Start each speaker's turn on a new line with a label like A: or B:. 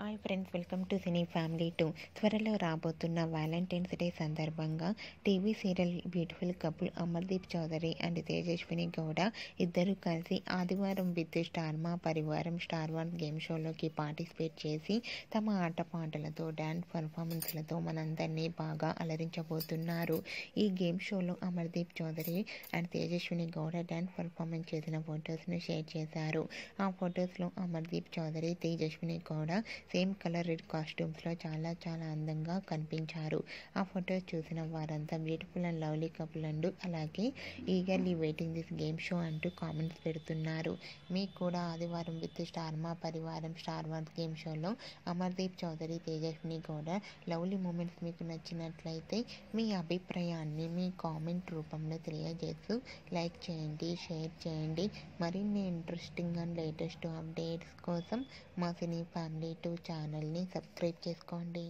A: Hi friends, welcome to cine family 2. త్వరలో రాబోతున్న Valentine's day సందర్భంగా TV serial beautiful couple Amardeep Chowdary and Tejaswini Gowda ఇద్దరు కలిసి Aadivaaram with Star Maa Parivaaram Star One game షోలోకి పార్టిసిపేట్ చేసి తమ ఆటపాటలతో డ్యాన్స్ పర్ఫార్మెన్స్లతో మనందరినీ బాగా అలరించబోతున్నారు. ఈ గేమ్ షోలో Amardeep Chowdary and Tejaswini Gowda dance performance చేసిన ఫొటోస్ను షేర్ చేశారు. ఆ ఫొటోస్లో Amardeep Chowdary, Tejaswini Gowda same colour red కాస్ట్యూమ్స్లో చాలా అందంగా కనిపించారు. ఆ ఫొటోస్ చూసిన వారంతా బ్యూటిఫుల్ అండ్ లవ్లీ కపుల్ అంటూ అలాగే eagerly waiting this game show అంటూ కామెంట్స్ పెడుతున్నారు. మీకు కూడా ఆదివారం with Star Maa Parivaaram Star One game షోలో అమర్దీప్ చౌదరి, తేజస్విని గౌడ లవ్లీ మూమెంట్స్ మీకు నచ్చినట్లయితే మీ అభిప్రాయాన్ని మీ కామెంట్ రూపంలో తెలియజేస్తూ లైక్ చేయండి, షేర్ చేయండి. మరిన్ని ఇంట్రెస్టింగ్ అండ్ లేటెస్ట్ అప్డేట్స్ కోసం మా సినీ ఫ్యామిలీ 2 ఛానల్ని సబ్స్క్రైబ్ చేసుకోండి.